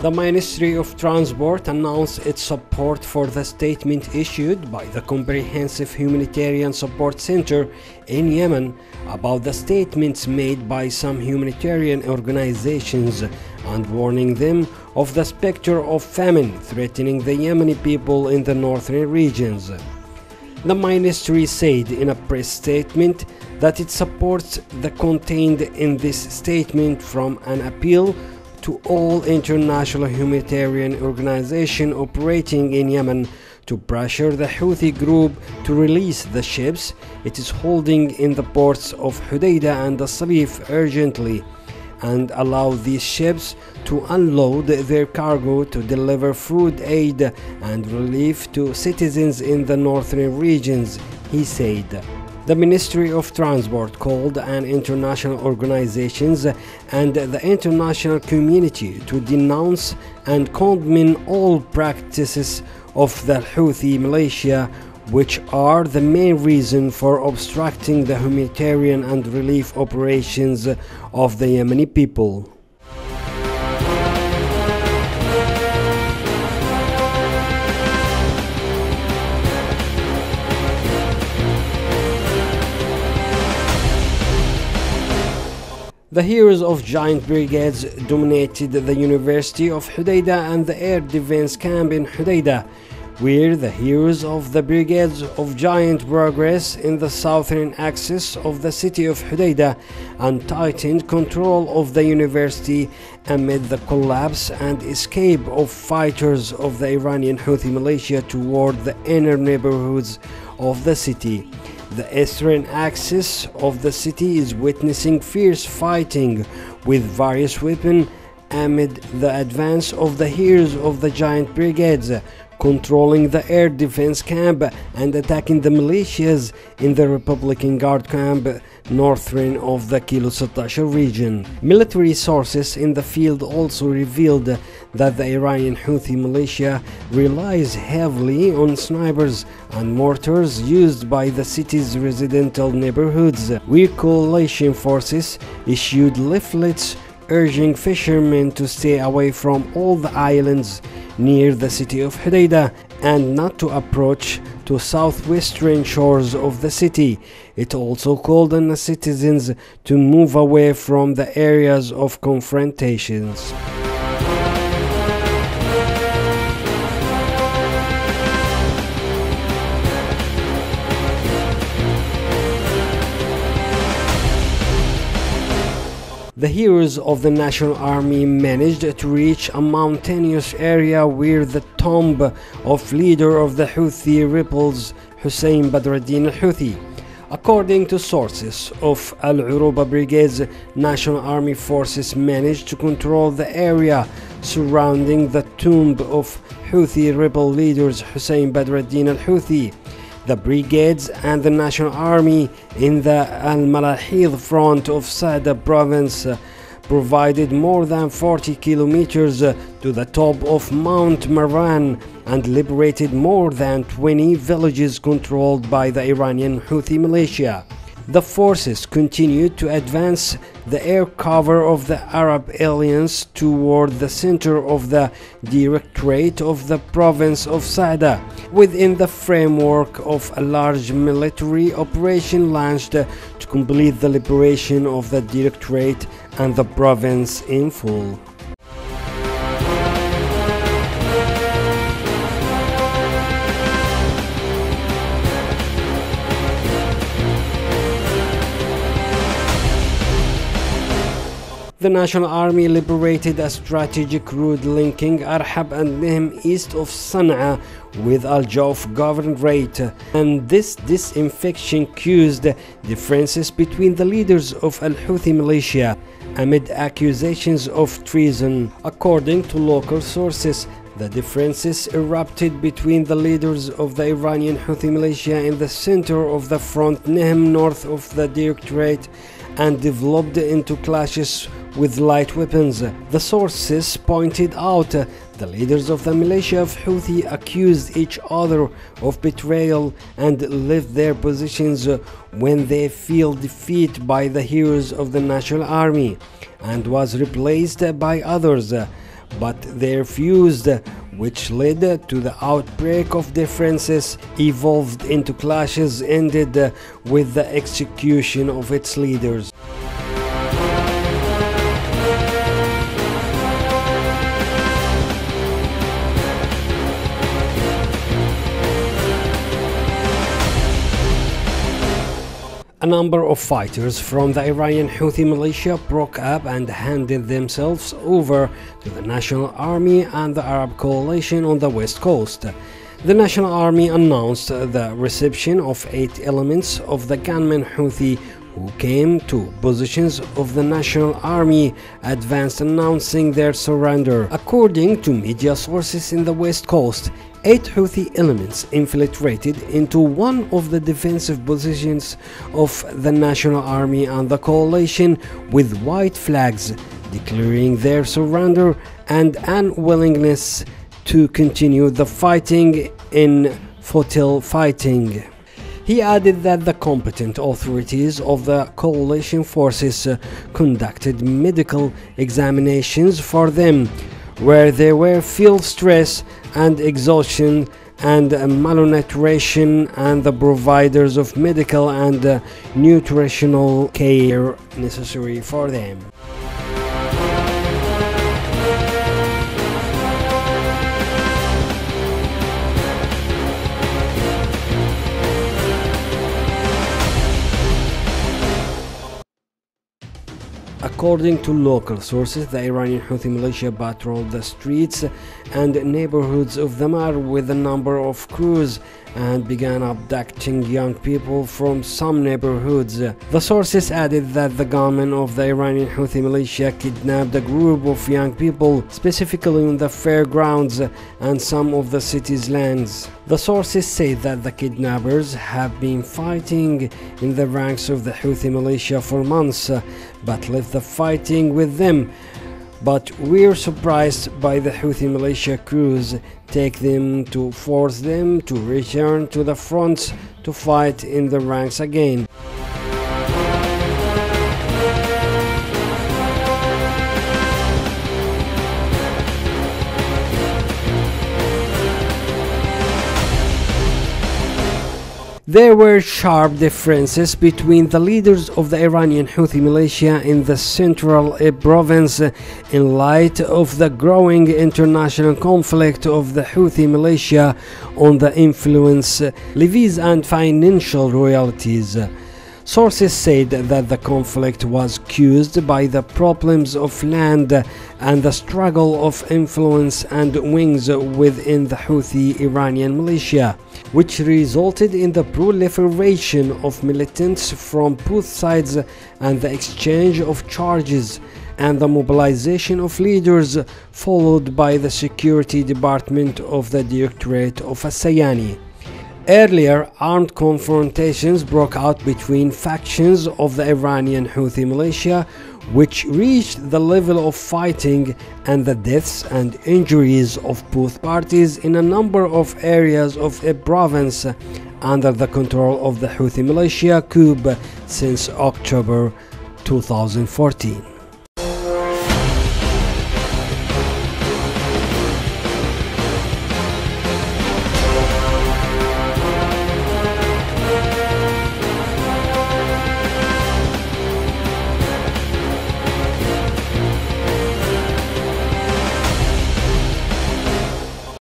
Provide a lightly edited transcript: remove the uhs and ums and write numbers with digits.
The Ministry of Transport announced its support for the statement issued by the Comprehensive Humanitarian Support Center in Yemen about the statements made by some humanitarian organizations and warning them of the specter of famine threatening the Yemeni people in the northern regions. The ministry said in a press statement that it supports the contained in this statement from an appeal to all international humanitarian organizations operating in Yemen to pressure the Houthi group to release the ships it is holding in the ports of Hodeidah and Salif urgently, and allow these ships to unload their cargo to deliver food aid and relief to citizens in the northern regions, he said. The Ministry of Transport called on international organizations and the international community to denounce and condemn all practices of the Houthi militia, which are the main reason for obstructing the humanitarian and relief operations of the Yemeni people. The heroes of giant brigades dominated the University of Hodeidah and the air defense camp in Hodeidah, where the heroes of the brigades of giant progress in the southern axis of the city of Hodeidah and tightened control of the university amid the collapse and escape of fighters of the Iranian Houthi militia toward the inner neighborhoods of the city. The eastern axis of the city is witnessing fierce fighting with various weapons amid the advance of the heroes of the giant brigades, controlling the air defense camp and attacking the militias in the Republican Guard camp northern of the Kilo 16 region. Military sources in the field also revealed that the Iranian Houthi militia relies heavily on snipers and mortars used by the city's residential neighborhoods, where coalition forces issued leaflets urging fishermen to stay away from all the islands near the city of Hodeidah and not to approach to southwestern shores of the city. It also called on the citizens to move away from the areas of confrontations. The heroes of the National Army managed to reach a mountainous area where the tomb of leader of the Houthi rebels, Hussein Badruddin al-Houthi. According to sources of Al-Uruba Brigade's National Army forces managed to control the area surrounding the tomb of Houthi rebel leaders Hussein Badruddin al-Houthi. The brigades and the National Army in the Al-Malahid front of Sada province provided more than 40 kilometers to the top of Mount Marwan and liberated more than 20 villages controlled by the Iranian Houthi militia. The forces continued to advance the air cover of the Arab Alliance toward the center of the Directorate of the province of Sada, within the framework of a large military operation launched to complete the liberation of the Directorate and the province in full. The National Army liberated a strategic route linking Arhab and Nehm east of Sana'a with Al Jauf governorate, and this disinfection caused differences between the leaders of Al Houthi militia amid accusations of treason. According to local sources, the differences erupted between the leaders of the Iranian Houthi militia in the center of the front Nehm north of the Directorate and developed into clashes with light weapons. The sources pointed out the leaders of the militia of Houthi accused each other of betrayal and left their positions when they feel defeat by the heroes of the National Army and was replaced by others. but they refused, which led to the outbreak of differences, evolved into clashes, ended with the execution of its leaders. A number of fighters from the Iranian Houthi militia broke up and handed themselves over to the National Army and the Arab coalition on the West Coast. The National Army announced the reception of 8 elements of the gunmen Houthi who came to positions of the National Army advanced, announcing their surrender. According to media sources in the West Coast, 8 Houthi elements infiltrated into one of the defensive positions of the National Army and the coalition with white flags, declaring their surrender and unwillingness to continue the fighting in futile fighting. He added that the competent authorities of the coalition forces conducted medical examinations for them, where there were field stress and exhaustion and malnutrition, and the providers of medical and nutritional care necessary for them. According to local sources, the Iranian Houthi militia patrolled the streets and neighborhoods of Damar with a number of crews and began abducting young people from some neighborhoods. The sources added that the gunmen of the Iranian Houthi militia kidnapped a group of young people, specifically on the fairgrounds and some of the city's lands. The sources say that the kidnappers have been fighting in the ranks of the Houthi militia for months, but left the fighting with them. But we're surprised by the Houthi militia crews take them to force them to return to the fronts to fight in the ranks again. There were sharp differences between the leaders of the Iranian Houthi militia in the central province in light of the growing international conflict of the Houthi militia on the influence, levies and financial royalties. Sources said that the conflict was caused by the problems of land and the struggle of influence and wings within the Houthi Iranian militia, which resulted in the proliferation of militants from both sides and the exchange of charges and the mobilization of leaders, followed by the security department of the Directorate of As-Sayani. Earlier, armed confrontations broke out between factions of the Iranian Houthi militia, which reached the level of fighting and the deaths and injuries of both parties in a number of areas of a province under the control of the Houthi militia coup since October 2014.